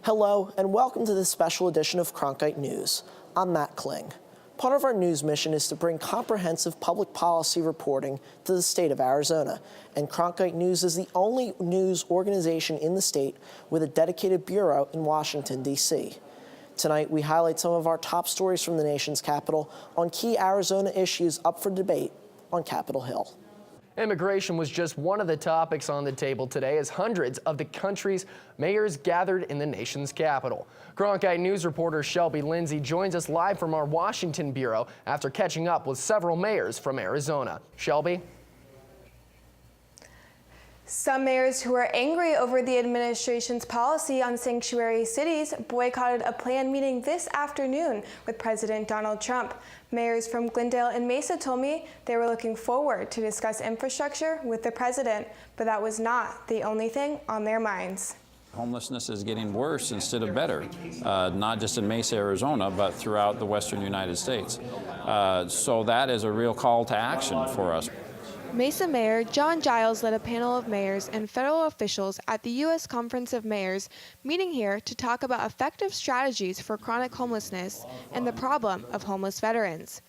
Hello, and welcome to this special edition of Cronkite News. I'm Matt Kling. Part of our news mission is to bring comprehensive public policy reporting to the state of Arizona, and Cronkite News is the only news organization in the state with a dedicated bureau in Washington, D.C. Tonight, we highlight some of our top stories from the nation's capital on key Arizona issues up for debate on Capitol Hill. Immigration was just one of the topics on the table today as hundreds of the country's mayors gathered in the nation's capital. Cronkite News reporter Shelby Lindsay joins us live from our Washington bureau after catching up with several mayors from Arizona. Shelby? Some mayors who are angry over the administration's policy on sanctuary cities boycotted a planned meeting this afternoon with President Donald Trump. Mayors from Glendale and Mesa told me they were looking forward to discuss infrastructure with the president, but that was not the only thing on their minds. Homelessness is getting worse instead of better, not just in Mesa, Arizona, but throughout the western United States. So that is a real call to action for us. Mesa Mayor John Giles led a panel of mayors and federal officials at the U.S. Conference of Mayors meeting here to talk about effective strategies for chronic homelessness and the problem of homeless veterans.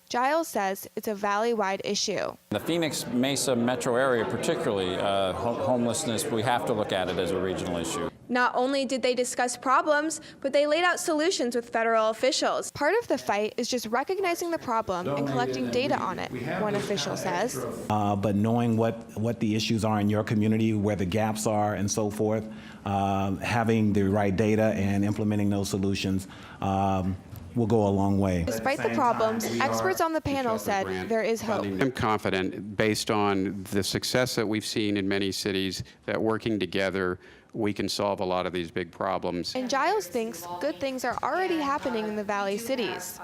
Giles says it's a valley-wide issue. The Phoenix-Mesa metro area, particularly homelessness, we have to look at it as a regional issue. Not only did they discuss problems, but they laid out solutions with federal officials. Part of the fight is just recognizing the problem and collecting data on it, one official says. But knowing what the issues are in your community, where the gaps are and so forth, having the right data and implementing those solutions will go a long way. Despite the problems, experts on the panel said there is hope. I'm confident, based on the success that we've seen in many cities, that working together we can solve a lot of these big problems. And Giles thinks good things are already happening in the Valley cities.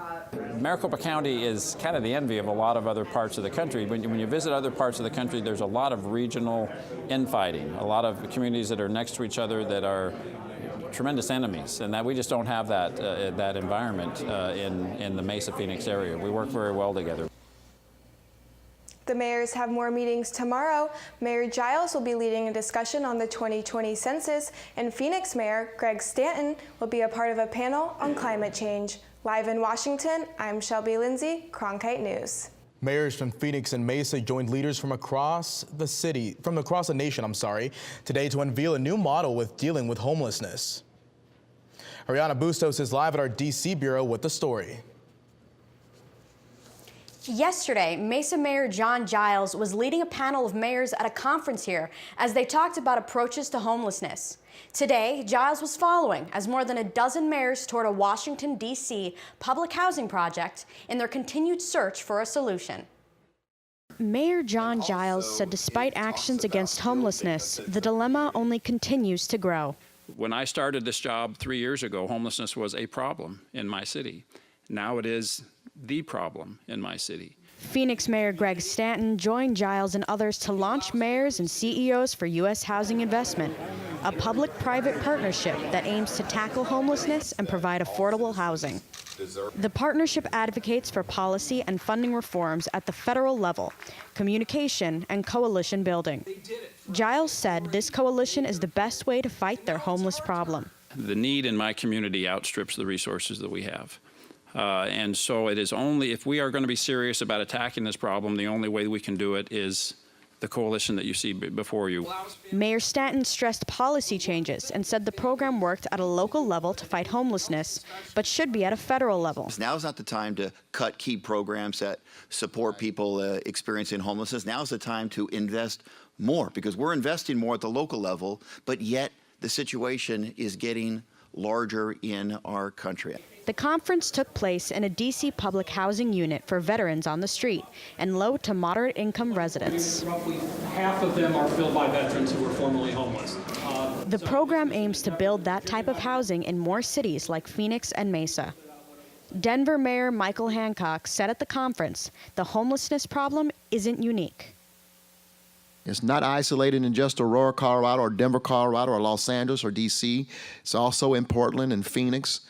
Maricopa County is kind of the envy of a lot of other parts of the country. When you visit other parts of the country, there's a lot of regional infighting, a lot of communities that are next to each other that are tremendous enemies, and that we just don't have that environment in the Mesa Phoenix area. We work very well together. The mayors have more meetings tomorrow. Mayor Giles will be leading a discussion on the 2020 census, and Phoenix Mayor Greg Stanton will be a part of a panel on climate change. Live in Washington, I'm Shelby Lindsay, Cronkite News. Mayors from Phoenix and Mesa joined leaders from across the nation, today to unveil a new model with dealing with homelessness. Ariana Bustos is live at our D.C. bureau with the story. Yesterday, Mesa Mayor John Giles was leading a panel of mayors at a conference here as they talked about approaches to homelessness. Today, Giles was following as more than a dozen mayors toured a Washington, D.C. public housing project in their continued search for a solution. Mayor John Giles said despite actions against homelessness, the dilemma only continues to grow. When I started this job 3 years ago, homelessness was a problem in my city. Now it is the problem in my city. Phoenix Mayor Greg Stanton joined Giles and others to launch Mayors and CEOs for U.S. Housing Investment, a public-private partnership that aims to tackle homelessness and provide affordable housing. The partnership advocates for policy and funding reforms at the federal level, communication, and coalition building. Giles said this coalition is the best way to fight their homeless problem. The need in my community outstrips the resources that we have. And so it is only, if we are going to be serious about attacking this problem, the only way we can do it is the coalition that you see before you. Mayor Stanton stressed policy changes and said the program worked at a local level to fight homelessness, but should be at a federal level. Now's not the time to cut key programs that support people experiencing homelessness. Now's the time to invest more, because we're investing more at the local level, but yet the situation is getting larger in our country. The conference took place in a D.C. public housing unit for veterans on the street and low to moderate income residents. Roughly half of them are filled by veterans who were formerly homeless. The program aims to build that type of housing in more cities like Phoenix and Mesa. Denver Mayor Michael Hancock said at the conference, the homelessness problem isn't unique. It's not isolated in just Aurora, Colorado, or Denver, Colorado, or Los Angeles, or D.C. It's also in Portland and Phoenix,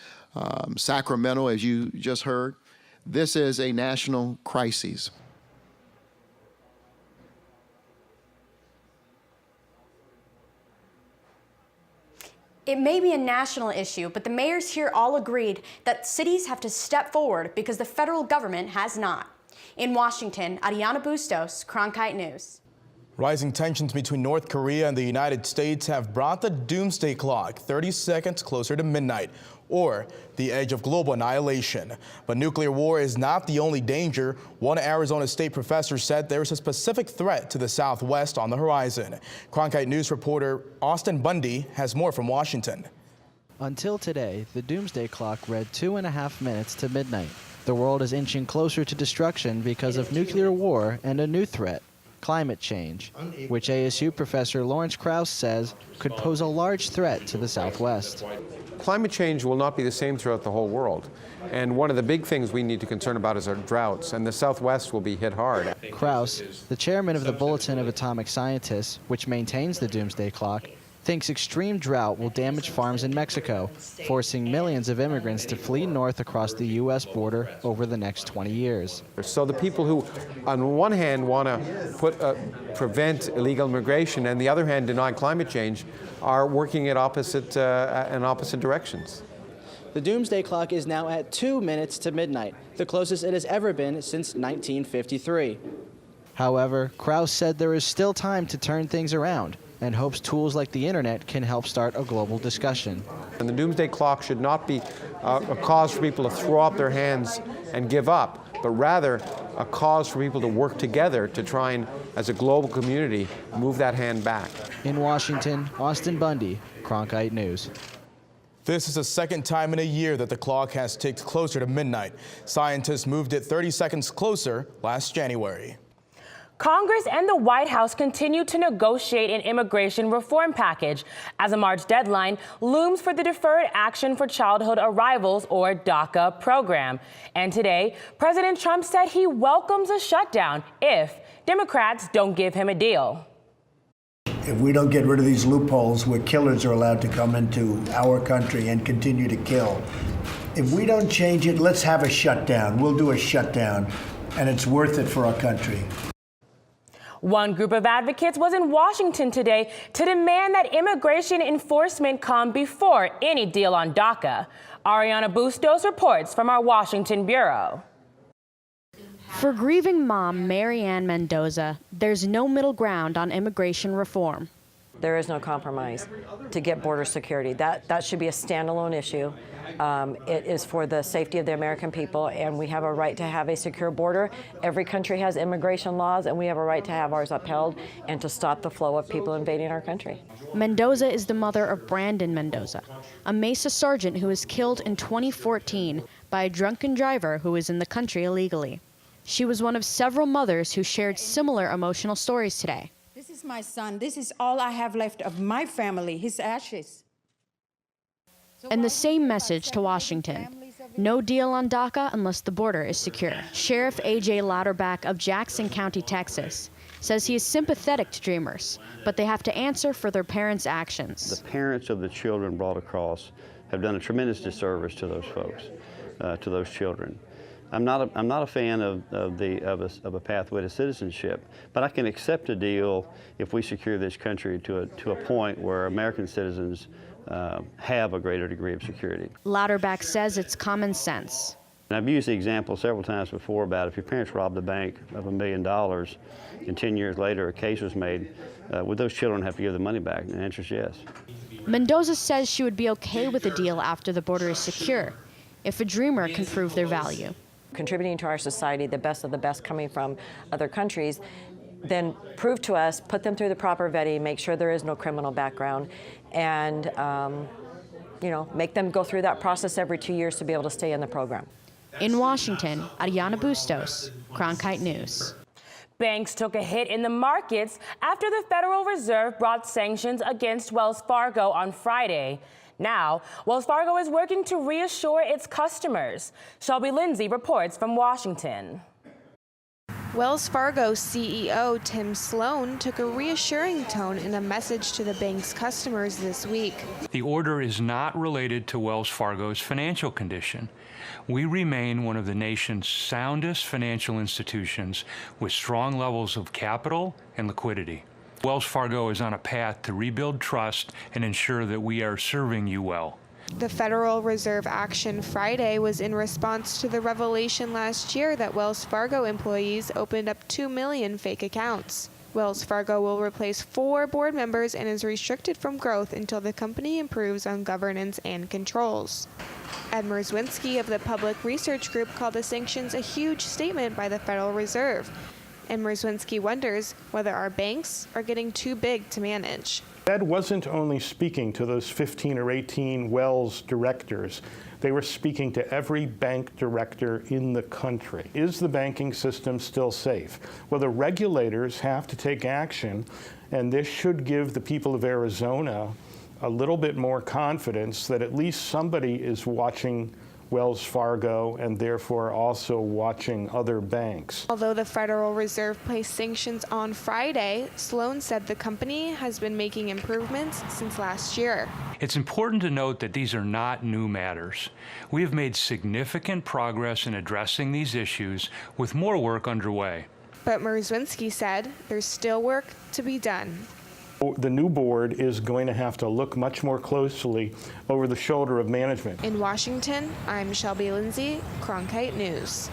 Sacramento, as you just heard. This is a national crisis. It may be a national issue, but the mayors here all agreed that cities have to step forward because the federal government has not. In Washington, Ariana Bustos, Cronkite News. Rising tensions between North Korea and the United States have brought the doomsday clock 30 seconds closer to midnight, or the edge of global annihilation. But nuclear war is not the only danger. One Arizona State professor said there is a specific threat to the Southwest on the horizon. Cronkite News reporter Austin Bundy has more from Washington. Until today, the doomsday clock read 2.5 minutes to midnight. The world is inching closer to destruction because of nuclear war and a new threat, climate change, which ASU professor Lawrence Krauss says could pose a large threat to the Southwest. Climate change will not be the same throughout the whole world. And one of the big things we need to concern about is our droughts, and the Southwest will be hit hard. Krauss, the chairman of the Bulletin of Atomic Scientists, which maintains the doomsday clock, thinks extreme drought will damage farms in Mexico, forcing millions of immigrants to flee north across the U.S. border over the next 20 years. So the people who, on one hand, want to prevent illegal immigration, and the other hand, deny climate change, are working in opposite directions. The doomsday clock is now at 2 minutes to midnight, the closest it has ever been since 1953. However, Krauss said there is still time to turn things around, and hopes tools like the internet can help start a global discussion. And the doomsday clock should not be a cause for people to throw up their hands and give up, but rather a cause for people to work together to try and, as a global community, move that hand back. In Washington, Austin Bundy, Cronkite News. This is the second time in a year that the clock has ticked closer to midnight. Scientists moved it 30 seconds closer last January. Congress and the White House continue to negotiate an immigration reform package as a March deadline looms for the Deferred Action for Childhood Arrivals, or DACA, program. And today, President Trump said he welcomes a shutdown if Democrats don't give him a deal. If we don't get rid of these loopholes where killers are allowed to come into our country and continue to kill, if we don't change it, let's have a shutdown. We'll do a shutdown, and it's worth it for our country. One group of advocates was in Washington today to demand that immigration enforcement come before any deal on DACA. Ariana Bustos reports from our Washington bureau. For grieving mom Mary Ann Mendoza, there's no middle ground on immigration reform. There is no compromise to get border security. That should be a standalone issue. It is for the safety of the American people, and we have a right to have a secure border. Every country has immigration laws, and we have a right to have ours upheld and to stop the flow of people invading our country. Mendoza is the mother of Brandon Mendoza, a Mesa sergeant who was killed in 2014 by a drunken driver who was in the country illegally. She was one of several mothers who shared similar emotional stories today. This is my son. This is all I have left of my family, his ashes. And the same message to Washington. No deal on DACA unless the border is secure. Sheriff A.J. Louderback of Jackson County, Texas, says he is sympathetic to Dreamers, but they have to answer for their parents' actions. The parents of the children brought across have done a tremendous disservice to those folks, to those children. I'm not a fan of a pathway to citizenship, but I can accept a deal if we secure this country to a point where American citizens have a greater degree of security. Louderback says it's common sense. And I've used the example several times before about if your parents robbed a bank of $1 million and 10 years later a case was made, would those children have to give the money back? And the answer is yes. Mendoza says she would be okay with a deal after the border is secure, if a dreamer can prove their value. Contributing to our society, the best of the best coming from other countries, then prove to us, put them through the proper vetting, make sure there is no criminal background, and make them go through that process every 2 years to be able to stay in the program. In Washington, Ariana Bustos, Cronkite News. Banks took a hit in the markets after the Federal Reserve brought sanctions against Wells Fargo on Friday. Now, Wells Fargo is working to reassure its customers. Shelby Lindsay reports from Washington. Wells Fargo CEO Tim Sloan took a reassuring tone in a message to the bank's customers this week. The order is not related to Wells Fargo's financial condition. We remain one of the nation's soundest financial institutions with strong levels of capital and liquidity. Wells Fargo is on a path to rebuild trust and ensure that we are serving you well. The Federal Reserve action Friday was in response to the revelation last year that Wells Fargo employees opened up 2 million fake accounts. Wells Fargo will replace 4 board members and is restricted from growth until the company improves on governance and controls. Ed Mrzwinski of the Public Research Group called the sanctions a huge statement by the Federal Reserve. And Mrzwinski wonders whether our banks are getting too big to manage. Fed wasn't only speaking to those 15 or 18 Wells directors. They were speaking to every bank director in the country. Is the banking system still safe? Well, the regulators have to take action, and this should give the people of Arizona a little bit more confidence that at least somebody is watching Wells Fargo and therefore also watching other banks. Although the Federal Reserve placed sanctions on Friday, Sloan said the company has been making improvements since last year. It's important to note that these are not new matters. We have made significant progress in addressing these issues with more work underway. But Mrzwinski said there's still work to be done. The new board is going to have to look much more closely over the shoulder of management. In Washington, I'm Shelby Lindsay, Cronkite News.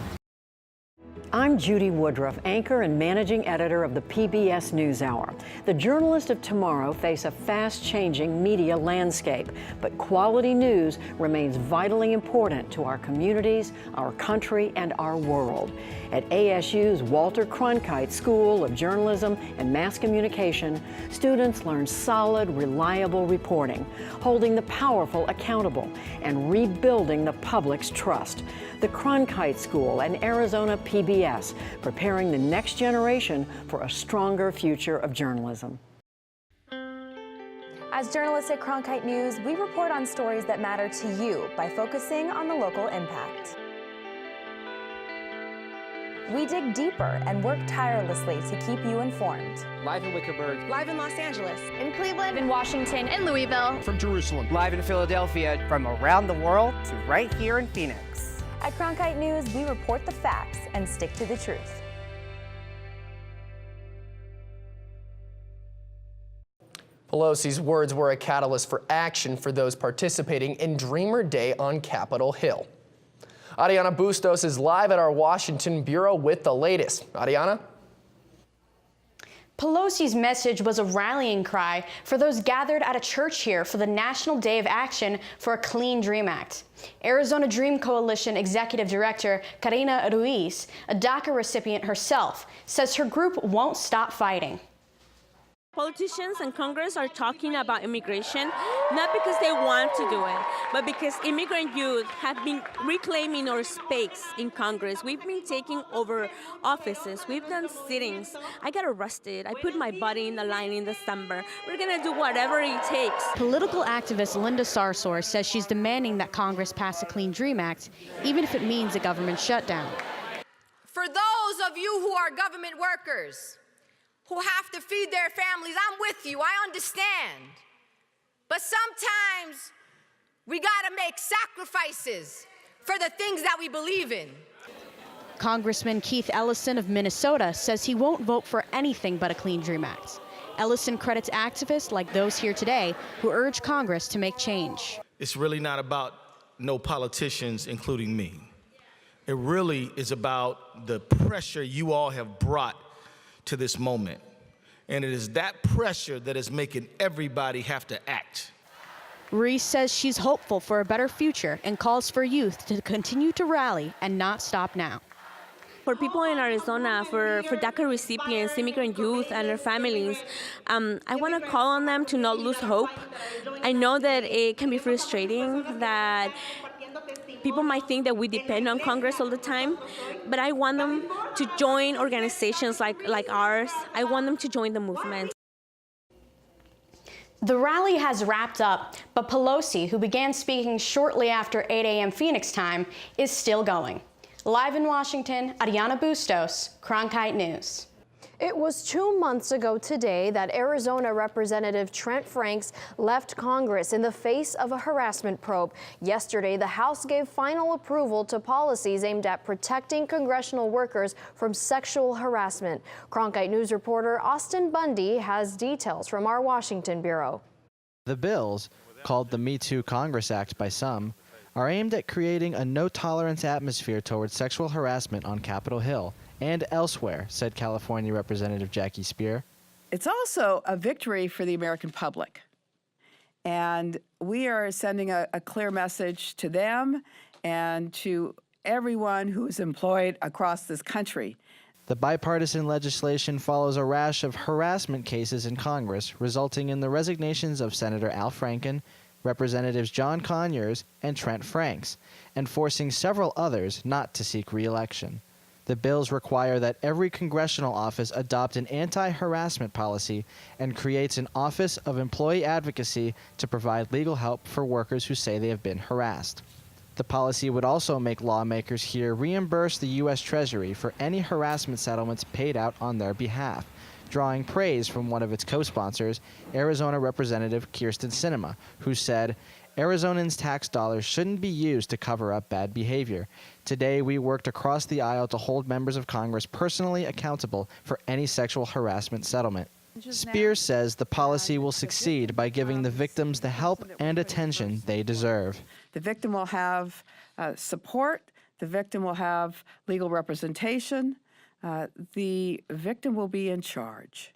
I'm Judy Woodruff, anchor and managing editor of the PBS NewsHour. The journalists of tomorrow face a fast-changing media landscape, but quality news remains vitally important to our communities, our country, and our world. At ASU's Walter Cronkite School of Journalism and Mass Communication, students learn solid, reliable reporting, holding the powerful accountable, and rebuilding the public's trust. The Cronkite School and Arizona PBS, preparing the next generation for a stronger future of journalism. As journalists at Cronkite News, we report on stories that matter to you by focusing on the local impact. We dig deeper and work tirelessly to keep you informed. Live in Wickerburg. Live in Los Angeles. In Cleveland. In Washington. In Louisville. From Jerusalem. Live in Philadelphia. From around the world to right here in Phoenix. At Cronkite News, we report the facts and stick to the truth. Pelosi's words were a catalyst for action for those participating in Dreamer Day on Capitol Hill. Ariana Bustos is live at our Washington bureau with the latest. Ariana? Pelosi's message was a rallying cry for those gathered at a church here for the National Day of Action for a Clean Dream Act. Arizona Dream Coalition Executive Director Karina Ruiz, a DACA recipient herself, says her group won't stop fighting. Politicians and Congress are talking about immigration, not because they want to do it, but because immigrant youth have been reclaiming our space in Congress. We've been taking over offices. We've done sittings. I got arrested. I put my body in the line in December. We're going to do whatever it takes. Political activist Linda Sarsour says she's demanding that Congress pass a Clean Dream Act, even if it means a government shutdown. For those of you who are government workers, who have to feed their families, I'm with you, I understand. But sometimes we gotta make sacrifices for the things that we believe in. Congressman Keith Ellison of Minnesota says he won't vote for anything but a Clean Dream Act. Ellison credits activists like those here today who urge Congress to make change. It's really not about no politicians, including me. It really is about the pressure you all have brought to this moment. And it is that pressure that is making everybody have to act. Ruiz says she's hopeful for a better future and calls for youth to continue to rally and not stop now. For people in Arizona, for DACA recipients, immigrant youth and their families, I want to call on them to not lose hope. I know that it can be frustrating, that people might think that we depend on Congress all the time, but I want them to join organizations like ours. I want them to join the movement. The rally has wrapped up, but Pelosi, who began speaking shortly after 8 a.m. Phoenix time, is still going. Live in Washington, Ariana Bustos, Cronkite News. It was 2 months ago today that Arizona Representative Trent Franks left Congress in the face of a harassment probe. Yesterday, the House gave final approval to policies aimed at protecting congressional workers from sexual harassment. Cronkite News reporter Austin Bundy has details from our Washington bureau. The bills, called the Me Too Congress Act by some, are aimed at creating a no-tolerance atmosphere towards sexual harassment on Capitol Hill and elsewhere, said California Representative Jackie Speer. It's also a victory for the American public. And we are sending a clear message to them and to everyone who is employed across this country. The bipartisan legislation follows a rash of harassment cases in Congress, resulting in the resignations of Senator Al Franken, Representatives John Conyers and Trent Franks, and forcing several others not to seek re-election. The bills require that every congressional office adopt an anti-harassment policy and creates an Office of Employee Advocacy to provide legal help for workers who say they have been harassed. The policy would also make lawmakers here reimburse the U.S. Treasury for any harassment settlements paid out on their behalf, drawing praise from one of its co-sponsors, Arizona Representative Kyrsten Sinema, who said, "Arizonans' tax dollars shouldn't be used to cover up bad behavior. Today, we worked across the aisle to hold members of Congress personally accountable for any sexual harassment settlement." Spears says the policy will succeed by giving the victims the help and attention they deserve. The victim will have support. The victim will have legal representation. The victim will be in charge.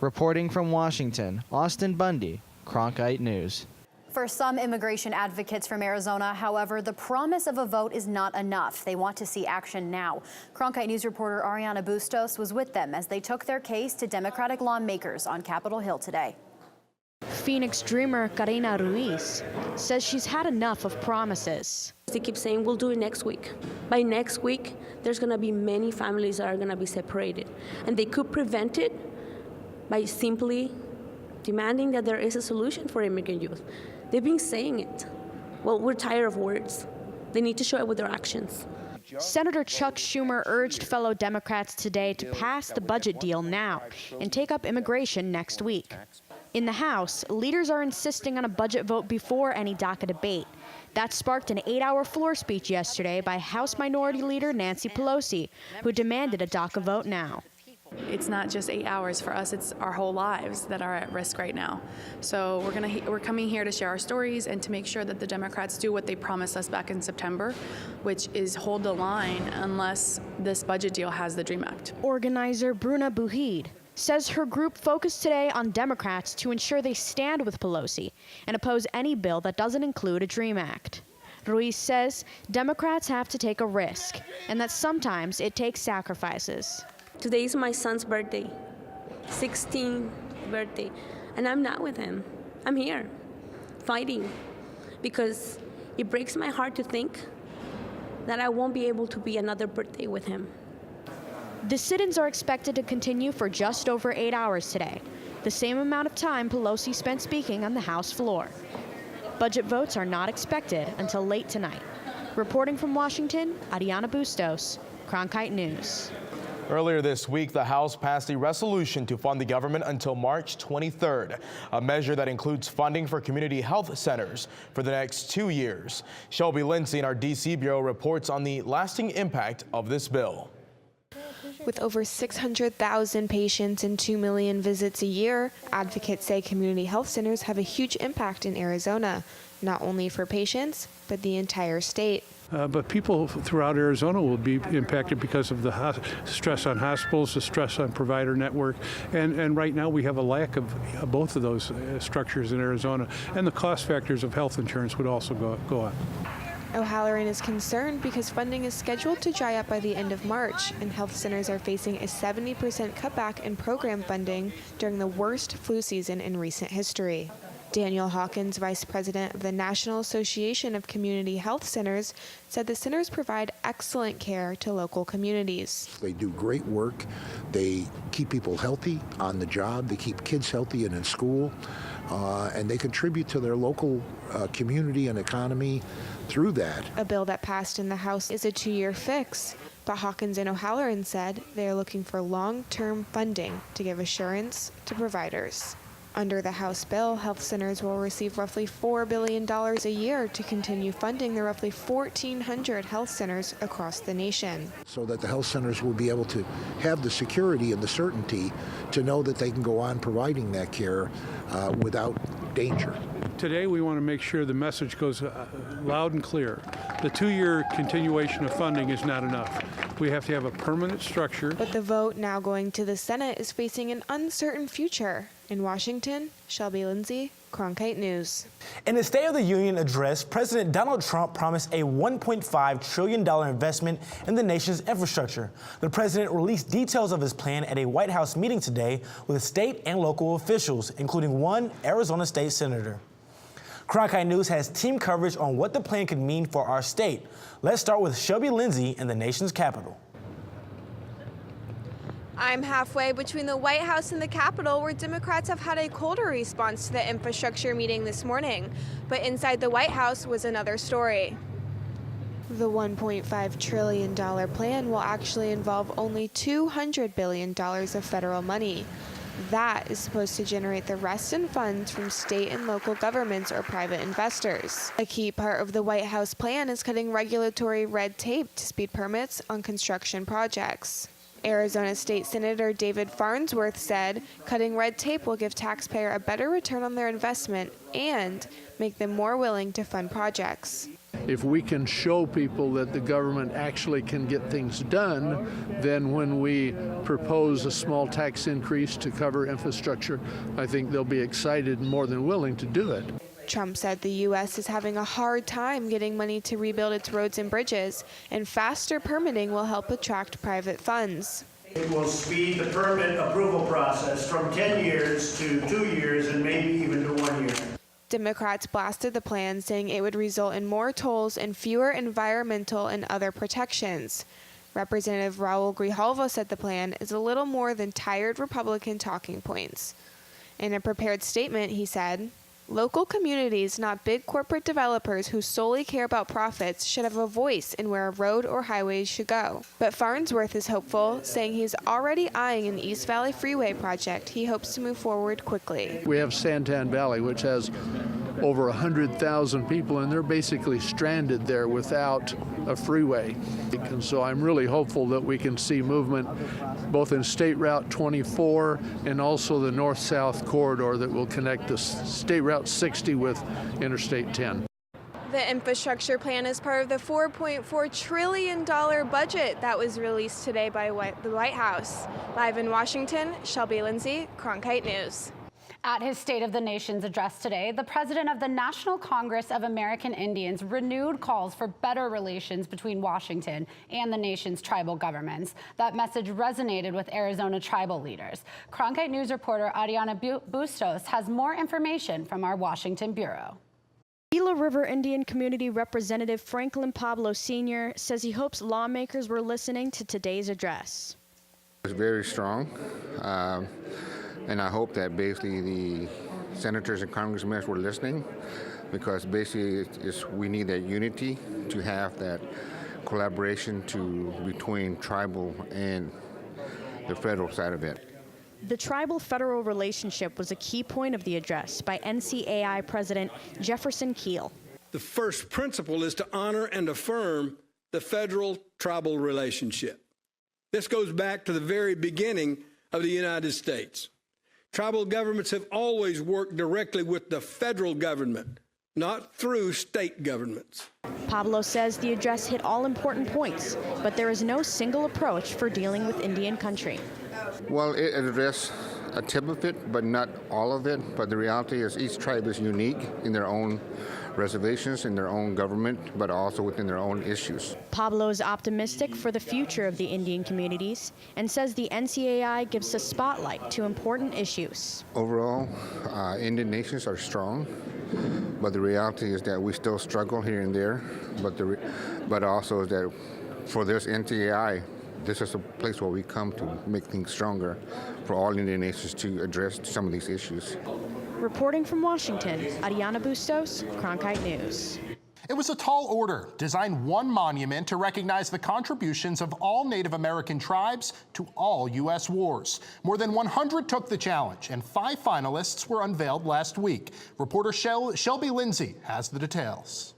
Reporting from Washington, Austin Bundy, Cronkite News. For some immigration advocates from Arizona, however, the promise of a vote is not enough. They want to see action now. Cronkite News reporter Ariana Bustos was with them as they took their case to Democratic lawmakers on Capitol Hill today. Phoenix dreamer Karina Ruiz says she's had enough of promises. They keep saying we'll do it next week. By next week, there's going to be many families that are going to be separated. And they could prevent it by simply demanding that there is a solution for immigrant youth. They've been saying it. Well, we're tired of words. They need to show it with their actions. Senator Chuck Schumer urged fellow Democrats today to pass the budget deal now and take up immigration next week. In the House, leaders are insisting on a budget vote before any DACA debate. That sparked an 8-hour floor speech yesterday by House Minority Leader Nancy Pelosi, who demanded a DACA vote now. It's not just 8 hours for us, it's our whole lives that are at risk right now. So we're coming here to share our stories and to make sure that the Democrats do what they promised us back in September, which is hold the line unless this budget deal has the DREAM Act. Organizer Bruna Buhid says her group focused today on Democrats to ensure they stand with Pelosi and oppose any bill that doesn't include a DREAM Act. Ruiz says Democrats have to take a risk and that sometimes it takes sacrifices. Today is my son's birthday, 16th birthday, and I'm not with him. I'm here, fighting, because it breaks my heart to think that I won't be able to be another birthday with him. The sit-ins are expected to continue for just over 8 hours today, the same amount of time Pelosi spent speaking on the House floor. Budget votes are not expected until late tonight. Reporting from Washington, Ariana Bustos, Cronkite News. Earlier this week, the House passed a resolution to fund the government until March 23rd, a measure that includes funding for community health centers for the next 2 years. Shelby Lindsay in our D.C. Bureau reports on the lasting impact of this bill. With over 600,000 patients and 2 million visits a year, advocates say community health centers have a huge impact in Arizona, not only for patients, but the entire state. But people throughout Arizona will be impacted because of the stress on hospitals, the stress on provider network, and right now we have a lack of both of those structures in Arizona, and the cost factors of health insurance would also go up. O'Halloran is concerned because funding is scheduled to dry up by the end of March, and health centers are facing a 70% cutback in program funding during the worst flu season in recent history. Daniel Hawkins, vice president of the National Association of Community Health Centers, said the centers provide excellent care to local communities. They do great work. They keep people healthy on the job. They keep kids healthy and in school. And they contribute to their local community and economy through that. A bill that passed in the House is a 2-year fix, but Hawkins and O'Halloran said they are looking for long-term funding to give assurance to providers. Under the House bill, health centers will receive roughly $4 billion a year to continue funding the roughly 1,400 health centers across the nation. So that the health centers will be able to have the security and the certainty to know that they can go on providing that care without danger. Today, we want to make sure the message goes loud and clear. The 2-year continuation of funding is not enough. We have to have a permanent structure. But the vote now going to the Senate is facing an uncertain future. In Washington, Shelby Lindsay, Cronkite News. In his State of the Union address, President Donald Trump promised a $1.5 trillion investment in the nation's infrastructure. The president released details of his plan at a White House meeting today with state and local officials, including one Arizona state senator. Cronkite News has team coverage on what the plan could mean for our state. Let's start with Shelby Lindsay in the nation's capital. I'm halfway between the White House and the Capitol, where Democrats have had a colder response to the infrastructure meeting this morning. But inside the White House was another story. The $1.5 trillion plan will actually involve only $200 billion of federal money. That is supposed to generate the rest in funds from state and local governments or private investors. A key part of the White House plan is cutting regulatory red tape to speed permits on construction projects. Arizona State Senator David Farnsworth said cutting red tape will give taxpayers a better return on their investment and make them more willing to fund projects. If we can show people that the government actually can get things done, then when we propose a small tax increase to cover infrastructure, I think they'll be excited and more than willing to do it. Trump said the U.S. is having a hard time getting money to rebuild its roads and bridges, and faster permitting will help attract private funds. It will speed the permit approval process from 10 years to 2 years and maybe even to 1 year. Democrats blasted the plan, saying it would result in more tolls and fewer environmental and other protections. Representative Raul Grijalva said the plan is a little more than tired Republican talking points. In a prepared statement, he said, "Local communities, not big corporate developers who solely care about profits, should have a voice in where a road or highways should go." But Farnsworth is hopeful, saying he's already eyeing an East Valley Freeway project he hopes to move forward quickly. We have Santan Valley, which has over 100,000 people, and they're basically stranded there without a freeway. And so I'm really hopeful that we can see movement both in State Route 24 and also the north-south corridor that will connect the State Route 60 with Interstate 10. The infrastructure plan is part of the $4.4 trillion budget that was released today by the White House. Live in Washington, Shelby Lindsay, Cronkite News. At his State of the Nation's address today, the president of the National Congress of American Indians renewed calls for better relations between Washington and the nation's tribal governments. That message resonated with Arizona tribal leaders. Cronkite News reporter Ariana Bustos has more information from our Washington bureau. Gila River Indian Community Representative Franklin Pablo Sr. says he hopes lawmakers were listening to today's address. It's very strong. And I hope that basically the senators and congressmen were listening, because basically we need that unity to have that collaboration between tribal and the federal side of it. The tribal-federal relationship was a key point of the address by NCAI President Jefferson Keel. The first principle is to honor and affirm the federal-tribal relationship. This goes back to the very beginning of the United States. Tribal governments have always worked directly with the federal government, not through state governments. Pablo says the address hit all important points, but there is no single approach for dealing with Indian country. Well, it addressed a tip of it, but not all of it. But the reality is each tribe is unique in their own reservations in their own government, but also within their own issues. Pablo is optimistic for the future of the Indian communities and says the NCAI gives a spotlight to important issues. Overall, Indian nations are strong, but the reality is that we still struggle here and there, but also is that for this NCAI, this is a place where we come to make things stronger for all Indian nations to address some of these issues. Reporting from Washington, Ariana Bustos, Cronkite News. It was a tall order. Design one monument to recognize the contributions of all Native American tribes to all U.S. wars. More than 100 took the challenge, and 5 finalists were unveiled last week. Reporter Shelby Lindsay has the details.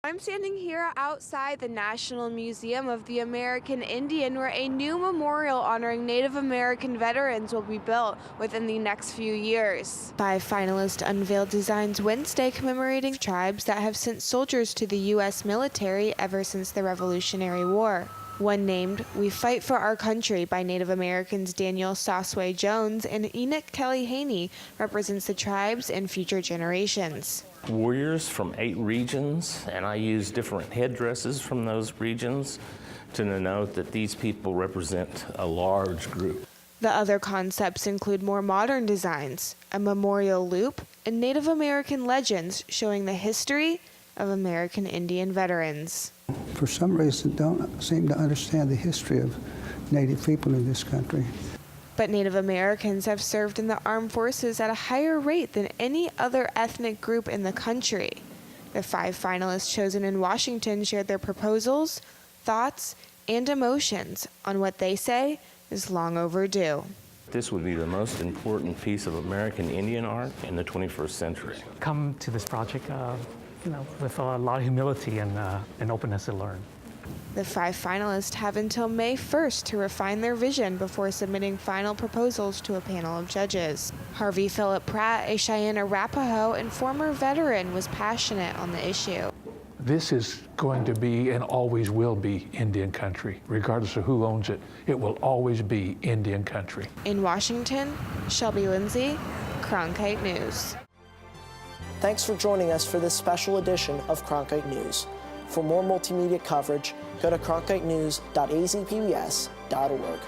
I'm standing here outside the National Museum of the American Indian, where a new memorial honoring Native American veterans will be built within the next few years. 5 finalists unveiled designs Wednesday commemorating tribes that have sent soldiers to the U.S. military ever since the Revolutionary War. One named We Fight for Our Country by Native Americans Daniel Sosway Jones and Enoch Kelly Haney represents the tribes and future generations. Warriors from 8 regions, and I use different headdresses from those regions to denote that these people represent a large group. The other concepts include more modern designs, a memorial loop, and Native American legends showing the history of American Indian veterans. For some reason, don't seem to understand the history of Native people in this country. But Native Americans have served in the armed forces at a higher rate than any other ethnic group in the country. The 5 finalists chosen in Washington shared their proposals, thoughts, and emotions on what they say is long overdue. This would be the most important piece of American Indian art in the 21st century. Come to this project with a lot of humility and openness to learn. The 5 finalists have until May 1st to refine their vision before submitting final proposals to a panel of judges. Harvey Phillip Pratt, a Cheyenne Arapaho and former veteran, was passionate on the issue. This is going to be and always will be Indian country. Regardless of who owns it, it will always be Indian country. In Washington, Shelby Lindsay, Cronkite News. Thanks for joining us for this special edition of Cronkite News. For more multimedia coverage, go to cronkitenews.azpbs.org.